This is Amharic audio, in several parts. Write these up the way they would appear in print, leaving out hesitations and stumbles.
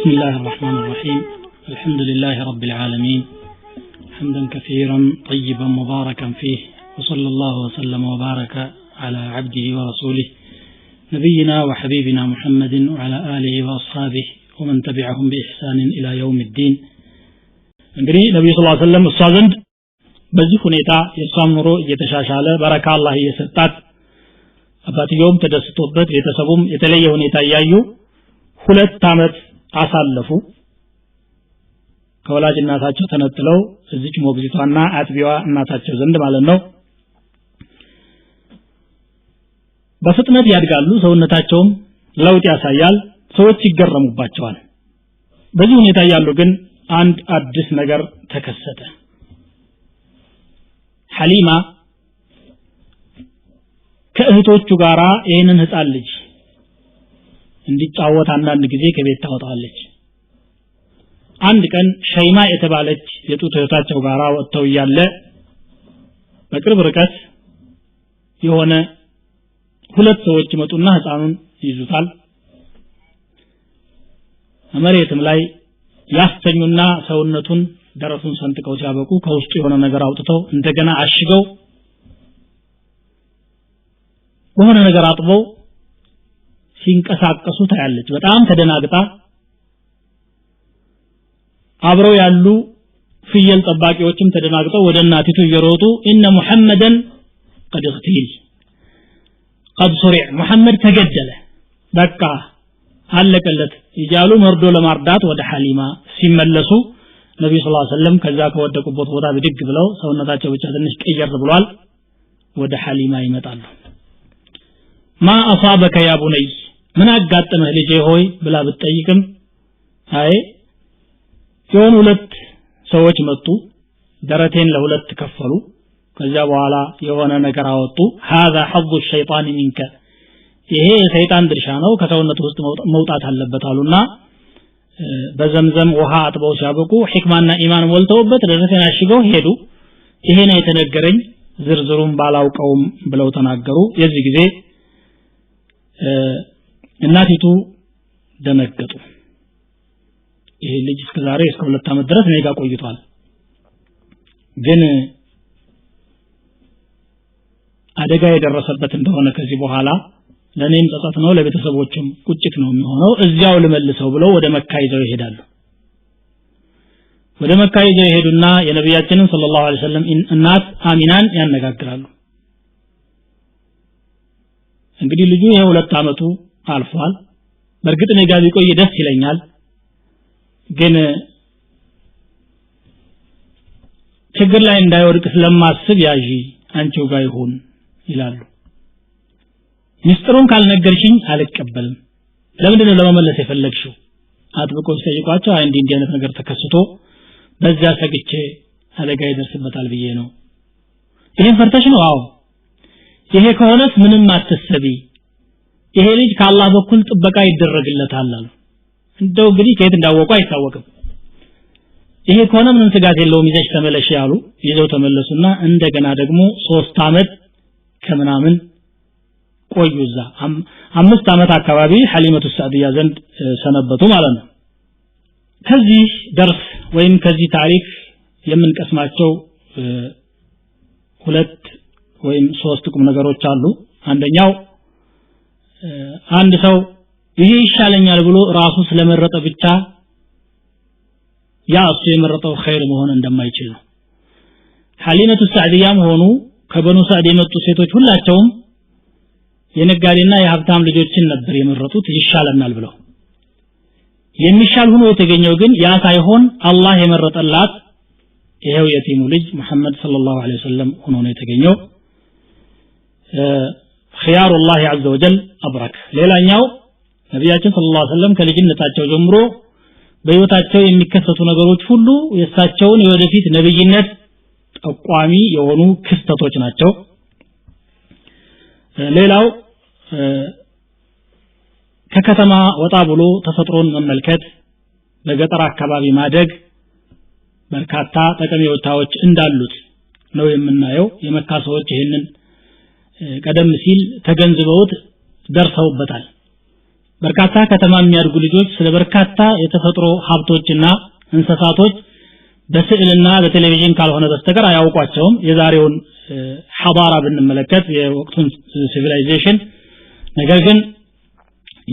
بسم الله الرحمن الرحيم الحمد لله رب العالمين حمدا كثيرا طيبا مباركا فيه وصلى الله وسلم وبارك على عبده ورسوله نبينا وحبيبنا محمد وعلى آله وأصحابه ومن تبعهم بإحسان إلى يوم الدين እንግዲህ ነብዩ ሰለላሁ ዐለይሂ ወሰለም እሷ ዘንድ በዚህ ሁኔታ የሷም ኑሮ እየተሻሻለ በረካ አላህ እየሰጣት አባትየውም ተደስቶበት ቤተሰቡም የተለየ ሁኔታ ያዩ 2 አመት አሳለፉ ከወላጅ እናታቸው ተነጥለው እዚች ሞግዚቷና አጥቢዋ እናታቸው ዘንድ ማለት ነው በፍጥነት ያድጋሉ ሰውነታቸውም ለውጥ ያሳያል ሰዎች ይገረሙባቸዋል በዚህ ሁኔታ ያሉ ግን አንድ አዲስ ነገር ተከሰተ ሐሊማ ከእህቶቹ ጋራ ይሄንን ህፃን ልጅ እንዲጫወት አንዳንድ ጊዜ ከቤት ታወጣለች አንድ ቀን ሸይማ የተባለች የጡት እህታቸው ጋራ ወጥተው ያለ በቅርብ ርቀት የሆነ ሁለት ሰዎች መጡና ህፃኑን ይዙታል መሬትም ላይ ያስተኙና ሰውነቱን ደረቱን ሰንጥቀው ሲያበቁ ከውስጡ የሆነ ነገር አውጥተው እንደገና አሽገው በሆነ ነገር አጥበው ሲንቀሳቀሱ ታያለች በጣም ተደናግጣ አብረው ያሉ ፍየል ጠባቂዎችም ተደናግጠው ወደ እናቲቱ እየሮጡ ኢነ ሙሐመደን قد اغتيل قد صرع محمد ተገደለ በቃ አለቀለት ይጃሉ መርዶ ለማርዳት ወደ ሐሊማ ሲመለሱ ነብዩ ሰለላሁ ዐለይሂ ወሰለም ከዛ ከወደቁበት ቦታ ብድግ ብለው ሰውነታቸው ብቻ ትንሽ ቀየር ብሏል ወደ ሐሊማ ይመጣሉ ማ አሳበከ ያ ቡነይ ምን አጋጠመህ ልጄ ሆይ ብላ ብትጠይቅም አይ የሆኑ ሁለት ሰዎች መጡ ደረቴን ለሁለት ከፈሉ ከዛ በኋላ የሆነ ነገር አወጡ هذا حظ الشيطان منك ይሄ የሰይጣን ድርሻ ነው ከሰውነቱ ውስጥ መውጣት አለበት አሉና በዘምዘም ውሃ አጥበው ሲያበቁ ህክማና ኢማን ሞልተውበት ደረቴን አሽገው ሄዱ ይሄ ነው የተነገረኝ ዝርዝሩን ባላውቀውም ብለው ተናገሩ የዚህ ጊዜ እናቲቱ ደነገጡ ይሄ ልጅ እስከዛሬ እስከ 2 አመት ድረስ ነው ቆይቷል ግን አደጋ የደረሰበት እንደሆነ ከዚህ በኋላ ለኔም ጸጸት ነው ለቤተሰቦችም ቁጭት ነው የሚሆነው እዚያው ልመልሰው ብለው ወደ መካ ይዘው ይሄዳሉ ወደ መካ ይዘው ይሄዱና የነብያችንን ሰለላሁ ዐለይሂ ወሰለም እናት አሚናን ያነጋግራሉ እንግዲህ ልጁ የ2 አመቱ አልፏል በርግጥ ነው ጋር ቢቆይ ደስ ይለኛል ግን ችግር ላይ እንዳይወድቅ ስለማስብ ያዢ አንቺው ጋር ይሁን ይላሉ ሚስጥሩን ካልነገርሽኝ አልቀበልም ለምንድን ነው ለመመለስ የፈለግሽው አጥብቆ ሲጠይቋቸው አይ እንዲህ አይነት ነገር ተከስቶ በዛ ሰግቼ አደጋ ይደርስበታል ብዬ ነው ይሄን ፈርተሽ ነው አዎ ይሄ ከሆነስ ምንም አትሰቢ ይሄ ልጅ ከአላህ በኩል ጥበቃ ይደረግለታል አሉ እንደው እንግዲህ ከየት እንዳወቁ አይታወቅም ይሄ ከሆነ ምንም ስጋት የለውም ይዘሽ ተመለሽ ያሉ ይዘው ተመለሱና እንደገና ደግሞ 3 አመት ከምናምን ቆዩዛ 5 አመት አካባቢ ሐሊመቱ ሰዕዲያ ዘንድ ሰነበቱ ማለት ነው ከዚህ ደርስ ወይም ከዚህ ታሪክ የምንቀስማቸው 2 ወይም 3 ቁም ነገሮች አሉ አንደኛው አንድ ሰው ይሄ ይሻለኛል ብሎ ራሱ ስለመረጠ ብቻ ያ እሱ የመረጠው ኸይር መሆን እንደማይችል ነው ሐሊመቱ ሰዕዲያም ሆኑ ከበኑ ሰዕድ የመጡ ሴቶች ሁላቸውም የነጋዴና የሀብታም ልጆችን ነበር የመረጡት ይሻለናል ብለው የሚሻል ሆኖ የተገኘው ግን ያ ሳይሆን አላህ የመረጠላት ይሄው የቲሙ ልጅ መሐመድ ሰለላሁ ዐለይሂ ወሰለም ሆኖ ነው የተገኘው خيار الله عز وجل أبرك ሌላኛው ነብያችን ሰለላሁ ዐለይሂ ወሰለም ከልጅነታቸው ጀምሮ በህይወታቸው የሚከሰቱ ነገሮች ሁሉ የሳቸውን የወደፊት ነብይነት ጠቋሚ የሆኑ ክስተቶች ናቸው ሌላው ከከተማ ወጣ ብሎ ተፈጥሮን መመልከት በገጠር አካባቢ ማደግ በርካታ ጠቀሜታዎች እንዳሉት ነው የምናየው የመካ ሰዎች ይሄንን ቀደም ሲል ተገንዝበውት ደርሰውበታል በርካታ ከተማ የሚያድጉ ልጆች ስለ በርካታ የተፈጥሮ ሀብቶችና እንስሳቶች በስዕልና በቴሌቪዥን ካልሆነ በስተቀር አያውቋቸውም የዛሬውን ሐዳራ ብንመለከት የወቅቱን ሲቪላይዜሽን ነገር ግን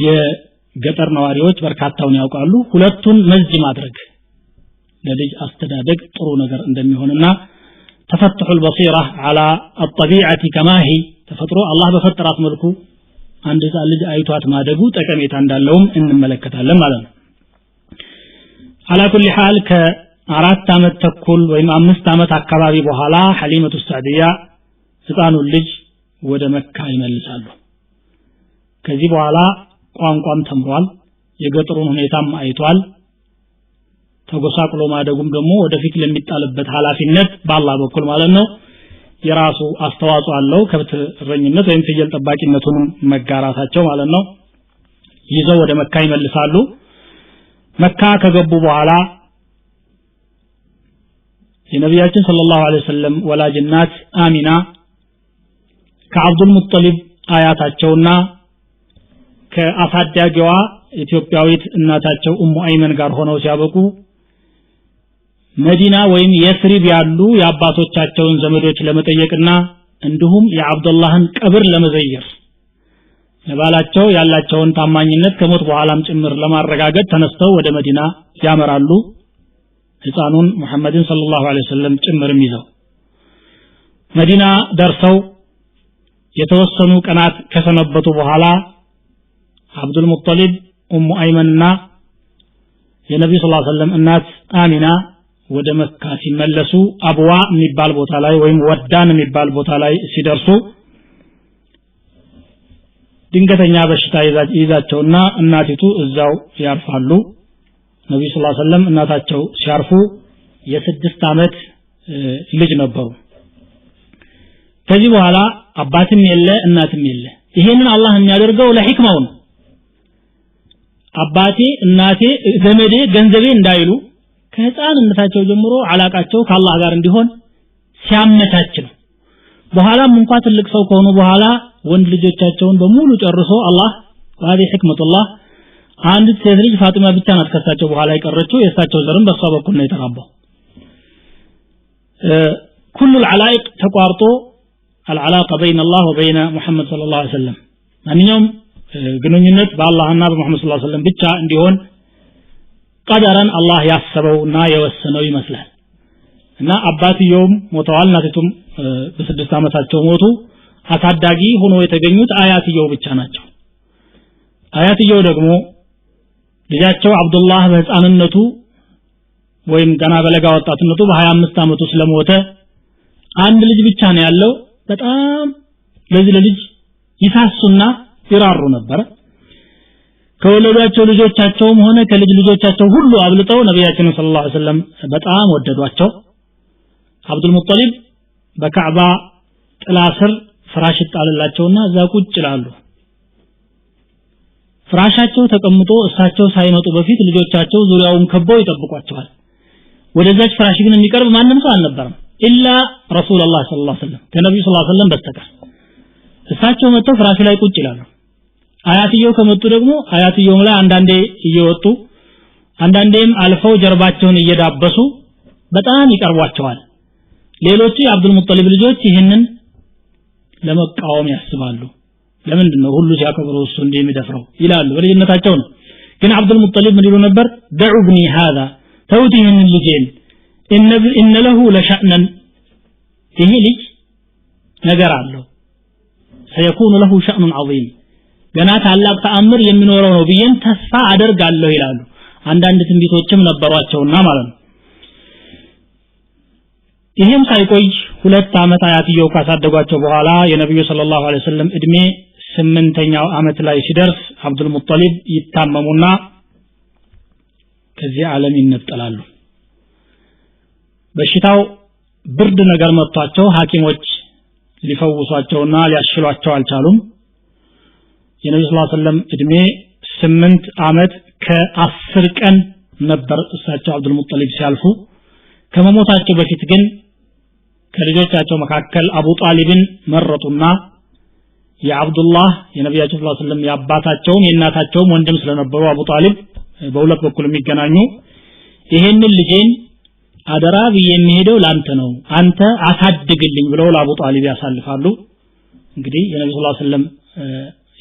የገጠር ነዋሪዎች በርካታውን ያውቃሉ ሁለቱን መዝጅ ማድረግ ለልጅ አስተዳደግ ጥሩ ነገር እንደሚሆንና تفتح البصيرة على الطبيعة كما هي ተፈጥሮ አላህ በፈጠራት መልኩ አንድ ልጅ አይቷት ማደጉ ጠቀሜታ እንዳለውም እንመለከታለን ማለት ነው على كل حال ከ4 አመት ተኩል ወይም 5 አመት አካባቢ በኋላ ሐሊመቱ ሰዕዲያ ህፃኑን ልጅ ወደ መካ ይመልሳሉ ከዚህ በኋላ ቋንቋም ተምሯል የገጠሩን ሁኔታም አይቷል ተጎሳቅሎ ማደጉም ደግሞ ወደፊት ለሚጣልበት ሐላፊነት በአላህ በኩል ማለት ነው የራሱ አስተዋጽኦ አለው ከብት እረኝነት ወይም ፍየል ጠባቂነቱን መጋራታቸው ማለት ነው ይዘው ወደ መካ ይመልሳሉ መካ ከገቡ በኋላ የነብያችን ሰለላሁ ዐለይሂ ወሰለም ወላጅናት አሚና ከአብዱል ሙጠሊብ አያታቸውና ከአሳዳጊዋ ኢትዮጵያዊት እናታቸው ኡሙ አይመን ጋር ሆነው ሲያበቁ መዲና ወይም የስሪብ ያሉ የአባቶቻቸውን ዘመዶች ለመጠየቅና እንዲሁም የአብዱላህን ቀብር ለመዘየር ለባላቸው ያላቸውን ታማኝነት ከሞት በኋላም ጭምር ለማረጋገጥ ተነስተው ወደ መዲና ያመራሉ ህፃኑን መሐመድን ሰለላሁ ዐለይሂ ወሰለም ጭምርም ይዘው መዲና ደርሰው የተወሰኑ ቀናት ከሰነበቱ በኋላ አብዱል ሙጠሊብ ኡሙ አይመንና የነብዩ ሰለላሁ ዐለይሂ ወሰለም እናት አሚና ወደ መካ ሲመለሱ አብዋ የሚባል ቦታ ላይ ወይም ወዳን የሚባል ቦታ ላይ ሲደርሱ ድንገተኛ በሽታ ይዛቸውና እናቲቱ እዛው ያርፋሉ ነብዩ ሰለላሁ ዐለይሂ ወሰለም እናታቸው ሲያርፉ የ6 አመት ልጅ ነበሩ ከዚህ በኋላ አባትም የለ እናትም የለ ይሄንን አላህ የሚያደርገው ለሂክማው ነው አባቴ እናቴ ዘመዴ ገንዘቤ እንዳይሉ ከህፃንነታቸው ጀምሮ አላቃቸው ከአላህ ጋር እንዲሆን ሲያመቻች ነው በኋላም እንኳን ትልቅ ሰው ከሆኑ በኋላ ወንድ ልጆቻቸውን በሙሉ ጨርሶ አላህ ወadi ህክመቱላህ አንድ ሴት ልጅ ፋጢማ ብቻ ናት ከሳቸው በኋላ የቀረችው የሳቸው ዘርም በሷ በኩል ነው የተራባው كل العلائق ተቋርጦ العلاقه بين الله وبين محمد صلى الله عليه وسلم ማንኛውም ግንኙነት በአላህና በመሐመድ ሰለላሁ ዐለይሂ ወሰለም ብቻ እንዲሆን ቀደረን አላህ ያሰበውና የወሰነው ይመስላል እና አባትየውም ሞተዋል እናቲቱም በ6 አመታቸው ሞቱ አሳዳጊ ሆኖ የተገኙት አያትየው ብቻ ናቸው አያትየው ደግሞ ልጃቸው አብዱላህ በህፃንነቱ ወይም ገና በለጋ ወጣትነቱ በ25 አመቱ ስለሞተ አንድ ልጅ ብቻ ነው ያለው በጣም ለዚህ ልጅ ይሳሱና ይራሩ ነበር ከወለዷቸው ልጆቻቸውም ሆነ ከልጅ ልጆቻቸው ሁሉ አብልጠው ነብያችን ሰለላሁ ዐለይሂ ወሰለም በጣም ወደዷቸው አብዱል ሙጠሊብ በካዕባ ጥላ ስር ፍራሽ ጣለላቸውና እዛ ቁጭ ይላሉ ፍራሻቸው ተቀምጦ እሳቸው ሳይመጡ በፊት ልጆቻቸው ዙሪያውን ከበው ይጠብቋቸዋል ወደዛች ፍራሽ ግን የሚቀርብ ማንም ሰው አልነበረም ኢላ ረሱላህ ሰለላሁ ዐለይሂ ወሰለም ከነብዩ ሰለላሁ ዐለይሂ ወሰለም በስተቀር እሳቸው መጥተው ፍራሽ ላይ ቁጭ ይላሉ አያትየው ከመጡ ደግሞ አያትየው ላይ አንዳንዴ እየወጡ አንዳንዴም አልፈው ጀርባቸውን እየዳበሱ በጣም ይቀርቧቸዋል ሌሎቹ የአብዱል ሙጠሊብ ልጆች ይህንን ለመቃወም ያስባሉ ለምንድን ነው ሁሉ ሲያከብሩ እሱ እንደሚደፍረው ይላሉ በልጅነታቸው ነው ግን አብዱል ሙጠሊብ ምን ይሉ ነበር دعوا ابني هذا ተውቲህን ልጄን ان له لشأنا ይሄ ልጅ ነገር አለው سيكون له شأن عظيم ገና ታላቅ ተአምር የሚኖረው ነው ብዬን ተስፋ አደርጋለሁ ይላሉ አንዳንድ ትንቢቶችም ነበሯቸውና ማለት ነው ይሄም ሳይቆይ 2 አመት አያትየው ካሳደጓቸው በኋላ የነብዩ ሰለላሁ ዐለይሂ ወሰለም እድሜ 8ኛው አመት ላይ ሲደርስ አብዱል ሙጠሊብ ይታመሙና ከዚህ ዓለም ይነጠላሉ በሽታው ብርድ ነገር መጥቷቸው ሐኪሞች ሊፈውሷቸውና ሊያሽሏቸው አልቻሉም የነብዩ ሰለላሁ ዐለይሂ ወሰለም እድሜ 8 አመት ከ10 ቀን ነበር እሳቸው አብዱል ሙጠሊብ ሲያልፉ ከመሞታቸው በፊት ግን ከልጆቻቸው መካከል አቡ ጣሊብን መረጡና የአብዱላህ የነብያችን ሰለላሁ ዐለይሂ ወሰለም ያባታቸውም የእናታቸውም ወንድም ስለነበሩ አቡ ጣሊብ በሁለት በኩል የሚገናኙ ይሄንን ልጄን አደራ ብዬ የሚሄደው ላንተ ነው አንተ አሳድግልኝ ብለው ለአቡ ጣሊብ ያሳልፋሉ እንግዲህ የነብዩ ሰለላሁ ዐለይሂ ወሰለም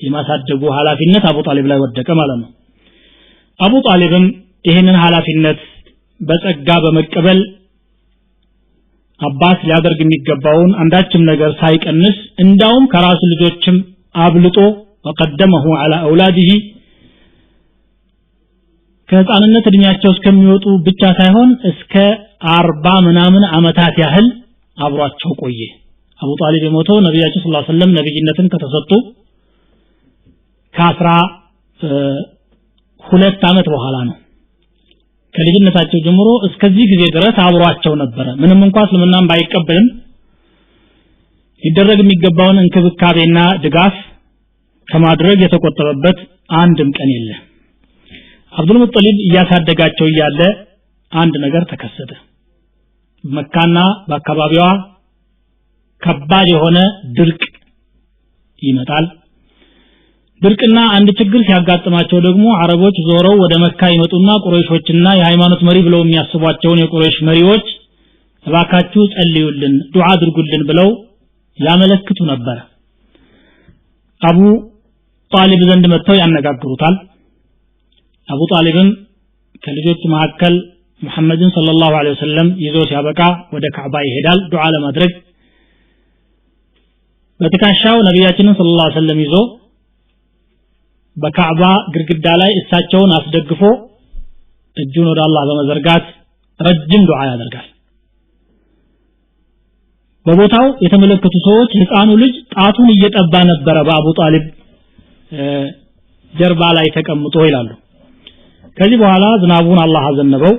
የማሳደጉ ኃላፊነት አቡ ጣሊብ ላይ ወደቀ ማለት ነው አቡ ጣሊብም ይሄንን ኃላፊነት በጸጋ በመቀበል አባስ ሊያደርግ የሚገባውን አንዳችም ነገር ሳይቀንስ እንዳውም ከራሱ ልጆችም አብልጦ ወቀደመሁ على اولاده ከህፃንነት እድሜያቸው እስከሚወጡ ብቻ ሳይሆን እስከ 40 ምናምን አመታት ያህል አብሯቸው ቆየ አቡ ጣሊብ የሞተው ነብያችን ሰለላሁ ዐለይሂ ወሰለም ነብይነትን ከተሰጡ ከአስራ ሁለት አመት በኋላ ነው ከልጅነታቸው ጀምሮ እስከዚህ ጊዜ ድረስ አብሯቸው ነበር ምንም እንኳን እስልምናን ባይቀበልም ይደረግ የሚገባውን እንክብካቤና ድጋፍ ከማድረግ የተቆጠበበት አንድም ቀን የለም አብዱል ሙጠሊብ እያሳደጋቸው ያለ አንድ ነገር ተከሰተ መካና በአካባቢዋ ከባድ የሆነ ድርቅ ይመጣል ድርቅና አንድ ችግር ሲያጋጥማቸው ደግሞ አረቦች ዞረው ወደ መካ ይመጡና ቁረይሾችና የሃይማኖት መሪ ብለው የሚያስቧቸውን የቁረይሽ መሪዎች እባካችሁ ጸልዩልን ዱዓ አድርጉልን ብለው ያመለክቱ ነበር አቡ ጣሊብ ዘንድ መጥተው ያነጋግሩታል አቡ ጣሊብም ከልጆቹ መካከል ሙሐመድን ሰለላሁ ዐለይሂ ወሰለም ይዞ ሲያበቃ ወደ ካዕባ ይሄዳል ዱዓ ለማድረግ በትካሻው ነብያችንን ሰለላሁ ዐለይሂ ወሰለም ይዞ በካዕባ ግድግዳ ላይ እሳቸውን አስደግፎ እጁን ወደ አላህ በመዘርጋት ረጅም ዱዓ ያደርጋል በቦታው የተመለከቱ ሰዎች ህፃኑ ልጅ ጣቱን እየጠባ ነበር በአቡ ጣሊብ ጀርባ ላይ ተቀምጦ ይላሉ ከዚህ በኋላ ዝናቡን አላህ አዘነበው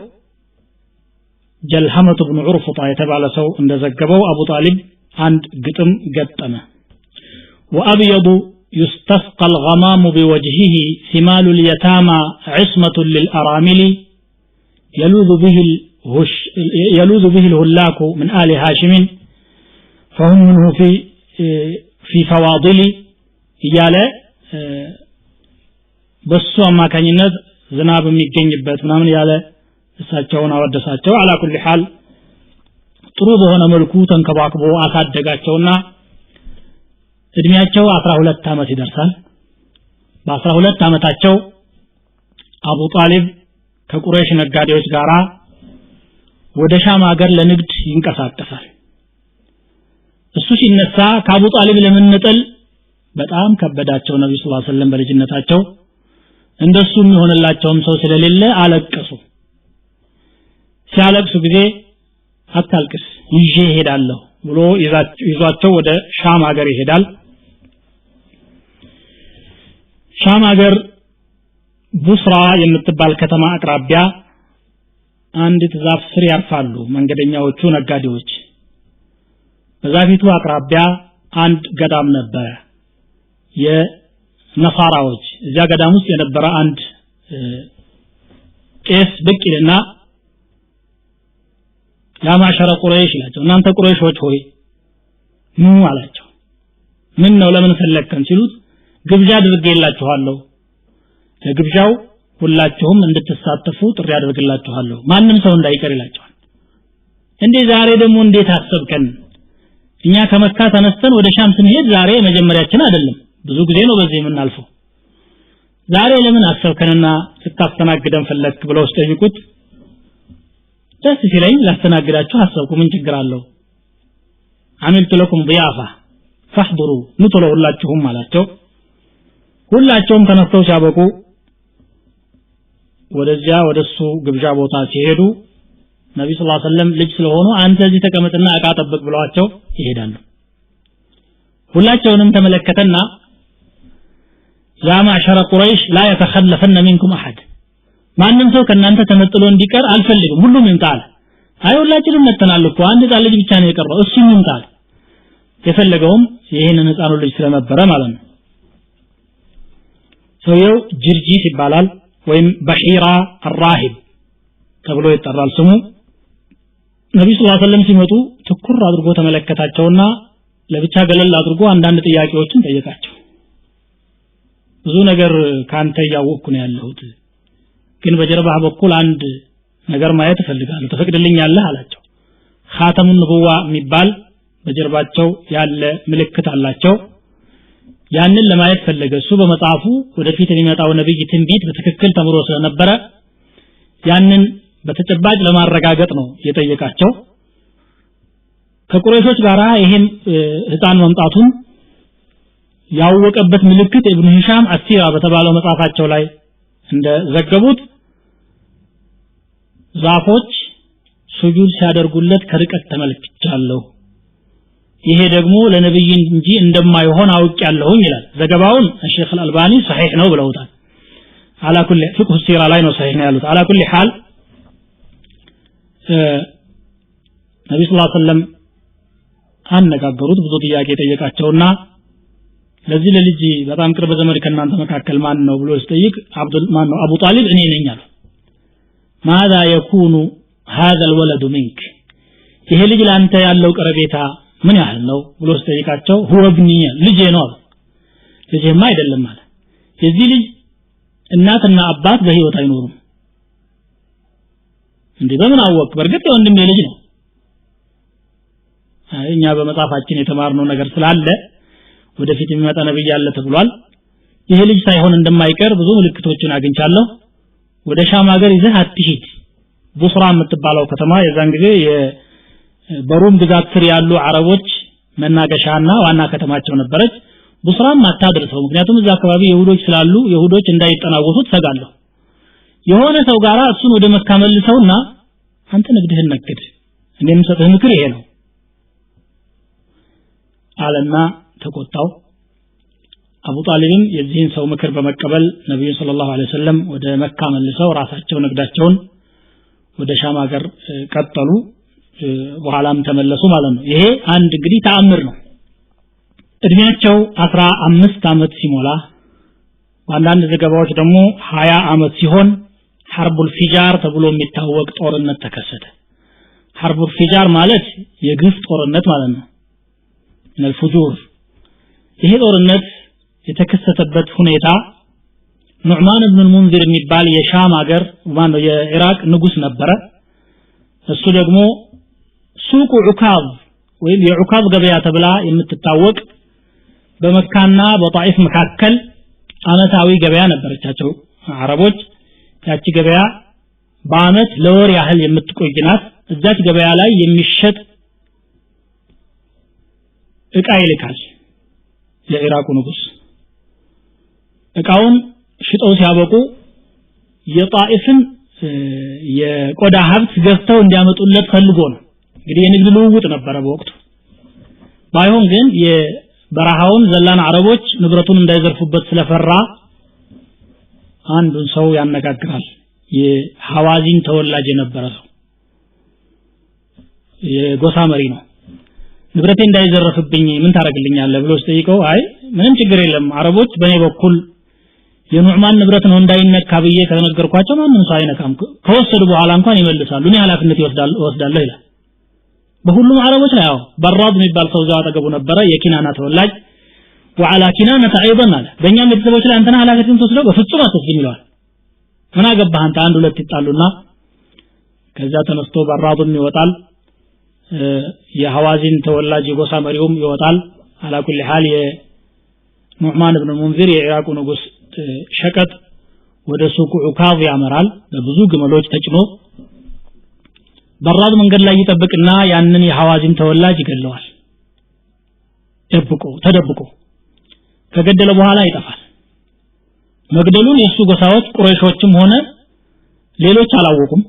ጀልሐመቱ ኢብኑ ዑርፉጣ የተባለ ሰው እንደዘገበው አቡ ጣሊብ አንድ ግጥም ገጠመ ወአብየዱ يستسقى الغمام بوجهه ثمال اليتامى عصمة للأرامل يلوذ به الهلاك من آل هاشم فهم منه في فواضل يالا بسو أما كان يناد زناب የሚገኝበት ምናምን ያለ እሳቸውን አወደሳቸው على كل حال ጥሩ በሆነ መልኩ ተንከባክቦ አሳደጋቸውና እድሜያቸው 12 አመት ይደርሳል በ12 አመታቸው አቡ ጣሊብ ከቁረይሽ ነጋዴዎች ጋራ ወደ ሻም ሀገር ለንግድ ይንቀሳቀሳል እሱ ሲነሳ ከአቡ ጣሊብ ለመነጠል በጣም ከበዳቸው ነብዩ ሰለላሁ ዐለይሂ ወሰለም በልጅነታቸው እንደሱ የሚሆንላቸውም ሰው ስለሌለ አለቀሱ ሲያለቅሱ ጊዜ አታልቅስ ይዤ ሄዳለሁ ብሎ ይዟቸው ወደ ሻም ሀገር ይሄዳል ሻም ሀገር ቡስራ የምትባል ከተማ አቅራቢያ አንዲት ዛፍ ስር ያርፋሉ መንገደኛዎቹ ነጋዴዎች በዛፊቱ አቅራቢያ አንድ ገዳም ነበር የነሳራዎች እዚያ ገዳም ውስጥ የነበረ አንድ ቄስ ብቅ ይልና ያ ማሸረ ቁረይሽ ይላቸው እናንተ ቁረይሾች ሆይ ኑ አላቸው ምን ነው ለምን ፈለከን ሲሉት ግብዣ አድርጌላችኋለሁ ለግብዣው ሁላችሁም እንድትሳተፉ ጥሪ አድርጌላችኋለሁ ማንንም ሰው እንዳይቀር ይላቸዋል እንዴ ዛሬ ደግሞ እንዴት አሰብከን እኛ ከመካ ተነስተን ወደ ሻም ስንሄድ ዛሬ መጀመሪያችን አይደለም ብዙ ጊዜ ነው በዚህ የምናልፈው ዛሬ ለምን አሰብከንና ስታስተናግደን ፈለክ ብለው ሲጠይቁት ደስ ሲለኝ ላስተናግዳችሁ አሰብኩ ምን ችግር አለው አመልቱ ለኩም ضيافه فاحضروا ንቶሎ ሁላችሁም አላቸው ሁላቸውም ተነስተው ሲያበቁ ወደዚያ ወደሱ ግብዣ ቦታ ሲሄዱ ነብዩ ሰለላሁ ዐለይሂ ወሰለም ልጅ ስለሆኑ አንተ እዚህ ተቀመጥና ዕቃ ጠብቅ ብለዋቸው ይሄዳሉ ሁላቸውንም ተመለከተና ያ ማዕሸረ ቁረይሽ لا يتخلفن منكم احد ማንንም ሰው ከናንተ ተመጥሎ እንዲቀር አልፈልግም ሁሉም ይምጣል አይ ሁላችንም መተናል እኮ አንድ ጣል ልጅ ብቻ ነው የቀረው እሱም ይምጣል የፈለገውም ይሄንን ህፃኑ ልጅ ስለነበረ ማለት ነው ሰውየው ጅርጂስ ይባላል ወይም በሂራ الراهب ተብሎ ይጠራል ስሙ ነብዩ ሰለላሁ ዐለይሂ ወሰለም ሲመጡ ትኩር አድርጎ ተመለከታቸውና ለብቻ ገለል አድርጎ አንዳንድ ጥያቄዎችን ጠየቃቸው ብዙ ነገር ካንተ ያወቅኩ ነው ያለሁት ግን በጀርባ በኩል አንድ ነገር ማየት ፈልጋለሁ ተፈቅድልኛለህ አላቸው ኻተሙ ንቡዋ የሚባል በጀርባቸው ያለ ምልክት አላቸው ያንን ለማየት ፈለገ እሱ በመጽሐፉ ወደፊት የሚመጣው ነብይ ትንቢት በትክክል ተምሮ ስለነበረ ያንን በተጨባጭ ለማረጋገጥ ነው የጠየቃቸው ከቁረይሾች ጋራ ይሄን ህፃን መምጣቱን ያወቀበት ምልክት ኢብኑ ሂሻም አሲራ በተባለው መጽሐፋቸው ላይ እንደዘገቡት ዛፎች ሱጁድ ሲያደርጉለት ከርቀት ተመልክቻለሁ ይሄ ደግሞ ለነብይ እንጂ እንደማይሆን አውቄያለሁኝ ይላል ዘገባውን ሼክ አልአልባኒ صحيح ነው ብለውታል على كل فقه السيره ላይ ነው صحيح ነው ያሉት على كل حال ነብዩ ሰለላሁ ዐለይሂ ወሰለም አነጋገሩት ብዙ ጥያቄ ጠየቃቸውና ለዚህ ለልጅ በጣም ቅርብ ዘመድ ከናንተ መካከል ማን ነው ብሎ ሲጠይቅ ማን ነው አቡ ጣሊብ እኔ ነኝ አለ ماذا يكون هذا الولد منك ይሄ ልጅ ላንተ ያለው ቀረቤታ ምን ያህል ነው ብሎ ሲጠይቃቸው هو ابني ልጄ ነው ልጄማ አይደለም ማለት የዚህ ልጅ እናትና አባት በህይወት አይኖሩም እንዴ በምን አወቅ በርግጥ የወንድሜ ልጅ ነው እኛ በመጽሐፋችን የተማርነው ነገር ስላለ ወደፊት የሚመጣ ነብይ ያለ ተብሏል ይሄ ልጅ ሳይሆን እንደማይቀር ብዙ ምልክቶችን አግኝቻለሁ ወደ ሻም ሀገር ይዘህ አትሂድ ቡስራ የምትባለው ከተማ የዛን ጊዜ በሩም ግዛት ስር ያሉ አረቦች መናገሻና ዋና ከተማቸው ነበረች ቡስራም አታድርሰው ምክንያቱም እዛ አካባቢ ይሁዶች ስላሉ ይሁዶች እንዳይጠናወቱት ሰጋለሁ የሆነ ሰው ጋራ እሱን ወደ መካ መልሰውና አንተ ንግድህን ነግድ እኔም ሰጥህ ምክር ይሄ ነው አለና ተቆጣው አቡ ጣሊብም የዚህን ሰው ምክር በመቀበል ነብዩ ሰለላሁ ዐለይሂ ወሰለም ወደ መካ መልሰው ራሳቸው ንግዳቸውን ወደ ሻም ሀገር ቀጠሉ በኋላም ተመለሱ ማለት ነው ይሄ አንድ እንግዲህ ተአምር ነው እድሜያቸው 15 አመት ሲሞላ አንዳንድ ዘገባዎች ደግሞ 20 አመት ሲሆን ሐርቡል ፊጃር ተብሎ የሚታወቅ ጦርነት ተከሰተ ሐርቡል ፊጃር ማለት የግፍ ጦርነት ማለት ነው ለልፉጁር ይሄ ጦርነት የተከሰተበት ሁኔታ ኑዕማን ኢብኑ ሙንዚር የሚባል የሻም ሀገር ማነው የኢራቅ ንጉስ ነበረ እሱ ደግሞ ሱቁ ዑካዝ ወይም የዑካዝ ገበያ ተብላ የምትታወቅ በመካና በጣይፍ መካከል አመታዊ ገበያ ነበረቻቸው አረቦች ያቺ ገበያ በአመት ለወር ያህል የምትቆይናት እዛች ገበያ ላይ የሚሸጥ እቃ ይልካል የኢራቁ ንጉስ እቃውን ሽጠው ሲያበቁ የጣይፍን የቆዳ ሀብት ገዝተው እንዲያመጡለት ፈልጎ ነው እንግዲህ የንግድ ልውውጥ ነበረ በወቅቱ ባይሆን ግን የበረሃውን ዘላን አረቦች ንብረቱን እንዳይዘርፉበት ስለፈራ አንዱን ሰው ያነጋግራል የሐዋዚን ተወላጅ የነበረ ሰው የጎሳ መሪ ነው ንብረቴ እንዳይዘረፍብኝ ምን ታረጋግልኛለህ ብሎ ሲጠይቀው አይ ምንም ችግር የለም አረቦች በኔ በኩል የኑዕማን ንብረት ነው እንዳይነካ ብዬ ተነገርኳቸው ማንንም ሰው አይነካም ከወሰዱ በኋላ እንኳን ይመልሳሉ እኔ ኃላፊነት ወስዳለሁ ይላል በሁሉም አረቦች ላይ ያው በራድ የሚባል ሰው ዛው አጠገቡ ነበረ የኪናና ተወላጅ وعلى كنانة ايضا አለ በእኛም ቤተሰቦች ላይ አንተና ኃላፊነቱን ተወስደው በፍጹም አትስልም ይላል ምን አገባህ አንተ አንድ ሁለት ይጣሉና ከዛ ተነስቶ በራዱም ይወጣል የሐዋዚን ተወላጅ የጎሳ መሪውም ይወጣል على كل حال የኑዕማን ኢብኑ ሙንዚር የኢራቁ ንጉስ ሸቀጥ ወደ ሱቁ ዑካዝ ያመራል በብዙ ግመሎች ተጭኖ በራድ መንገድ ላይ ይጠብቅና ያንን የሐዋዚን ተወላጅ ይገለዋል ተደብቆ ከገደለ በኋላ ይጠፋል መግደሉን የሱ ጎሳዎች ቁረይሾችም ሆነ ሌሎች አላወቁም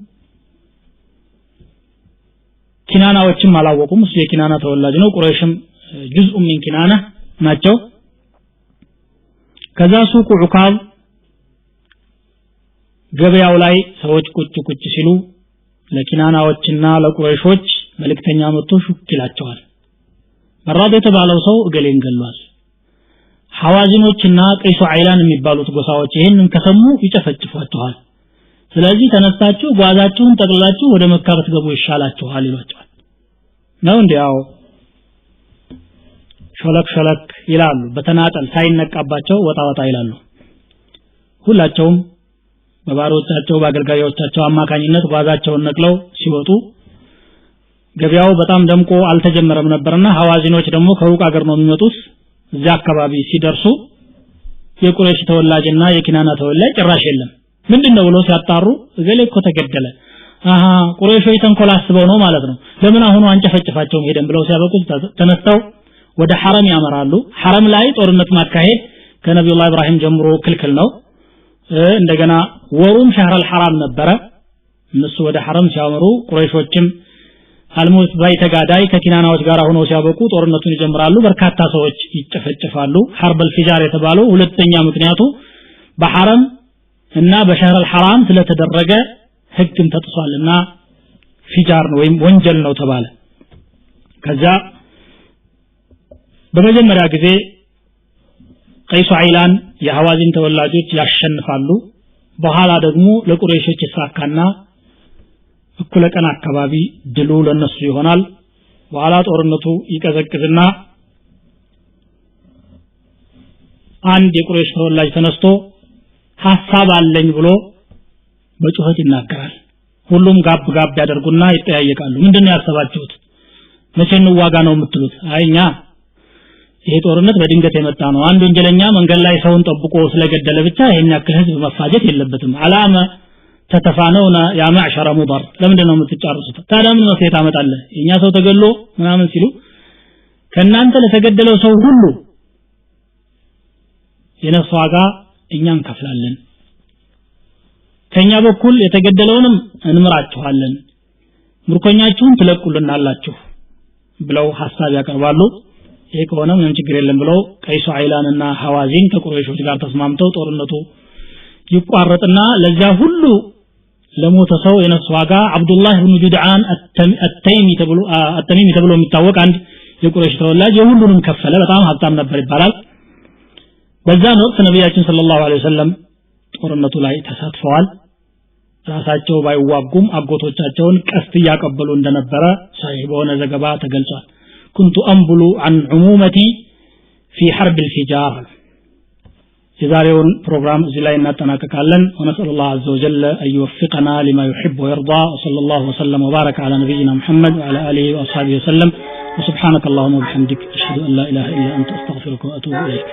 ኪናናዎችም አላወቁም እሱ የኪናና ተወላጅ ነው ቁረይሽም ጁዝኡ ሚን ኪናና ናቸው ከዛ ሱቁ ዑካዝ ገበያው ላይ ሰዎች ቁጭ ሲሉ ለኪናናዎችና ለቁረይሾች መልእክተኛ መጥቶ ሹክ ይላቸዋል በራድ የተባለው ሰው እገሌን ገሏል ሐዋዚኖችና ቀይሱ አይላን የሚባሉት ጎሳዎች ይሄንን ከሰሙ ይጨፈጭፏቸዋል ስለዚህ ተነስታችሁ ጓዛችሁን ጠቅልላችሁ ወደ መካ ብትገቡ ይሻላችኋል ይሏቸዋል ነው እንዲያው ሾለክ ይላሉ በተናጠል ሳይነቃባቸው ወጣ ይላሉ ሁላቸውም በባሮቻቸው በአገልጋዮቻቸው አማካኝነት ጓዛቸውን ነቅለው ሲወጡ ገበያው በጣም ደምቆ አልተጀመረም ነበርና ሐዋዚኖች ደግሞ ከሩቅ አገር ነው የሚመጡት እዚያ አካባቢ ሲደርሱ የቁረይሽ ተወላጅና የኪናና ተወላጅ ጭራሽ የለም ምንድነው ብሎ ሲያጣሩ እገሌ እኮ ተገደለ ቁረይሾች ተንኮላስበው ነው ማለት ነው ለምን አሁን አንጨፈጭፋቸው ሄደን ብለው ሲያበቁ ተነስተው ወደ ሐረም ያመራሉ ሐረም ላይ ጦርነት ማካሄድ ከነብዩላህ ኢብራሂም ጀምሮ ክልክል ነው እንደገና ወሩም ሸህረል ሐራም ነበረ እነሱ ወደ ሐረም ሲያመሩ ቁረይሾችም አልሞት ባይተጋዳይ ከኪናናዎች ጋር ሆነው ሲያበቁ ጦርነቱን ይጀምራሉ በርካታ ሰዎች ይጨፈጨፋሉ ሐርበል ፊጃር የተባለው ሁለተኛ ምክንያቱ በሐረም እና በሸህረል ሐራም ስለተደረገ ህግም ተጥሷልና ፊጃር ነው ወይም ወንጀል ነው ተባለ ከዛ በመጀመሪያ ጊዜ ቀይሱ አይላን የሐዋዚን ተወላጆች ያሸንፋሉ በኋላ ደግሞ ለቁረይሾች ይሳካና እኩለ ቀን አካባቢ ድሉ ለነሱ ይሆናል በኋላ ጦርነቱ ይቀዘቅዝና አንድ የቁረይሽ ተወላጅ ተነስቶ ሐሳብ አለኝ ብሎ በጩኸት ይናገራል ሁሉም ጋብ ያደርጉና ይጠያየቃሉ ምንድነው ያሰባችሁት መቼ ነው ዋጋ ነው የምትሉት አይኛ ይሄ ጦርነት በድንገት የመጣ ነው አንድ ወንጀለኛ መንገድ ላይ ሰውን ጠብቆ ስለገደለ ብቻ ይሄን ያክል ህዝብ መፋጀት የለበትም አላማ ተተፋነውና ያ ማዕሸረ ሙዳር ለምንድነው የምትጫርሱት ታዲያ ምን መስየት አመጣለ እኛ ሰው ተገሎ ምናምን ሲሉ ከናንተ ለተገደለው ሰው ሁሉ የነፍስ ዋጋ እኛን ከፍላለን ከኛ በኩል የተገደለውንም እንምራችኋለን ምርኮኛችሁን ትለቁልናላችሁ ብለው ሐሳብ ያቀርባሉ ይሄ ከሆነ ምንም ችግር የለም ብለው ቀይሱ አይላንና ሐዋዚን ከቁረይሾች ጋር ተስማምተው ጦርነቱ ይቋረጥና ለዛ ሁሉ ለሞተ ሰው የነፍስ ዋጋ አብዱላህ ኢብኑ ጁድዓን አተይሚ ተብሎ የሚታወቅ አንድ የቁረይሽ ተወላጅ የሁሉንም ከፈለ በጣም ሀብታም ነበር ይባላል በዛን ወቅት ነብያችን ሰለላሁ ዐለይሂ ወሰለም ጦርነቱ ላይ ተሳትፈዋል ራሳቸው ባይዋጉም አጎቶቻቸውን ቀስት ያቀበሉ እንደነበረ ሳሂህ በሆነ ዘገባ ተገልጿል كنت أنبل عن عمومتي في حرب الفجار የዛሬውን ፕሮግራም እዚህ ላይ እናጠናቀቃለን ونسأل الله عز وجل أن يوفقنا لما يحب ويرضى وصلى الله وسلم وبارك على نبينا محمد وعلى آله وأصحابه وسلم وسبحانك اللهم وبحمدك أشهد أن لا إله إلا أنت أستغفرك وأتوب إليك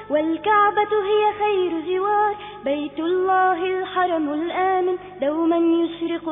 والكعبة هي خير زوار بيت الله الحرم الآمن دوما يشرق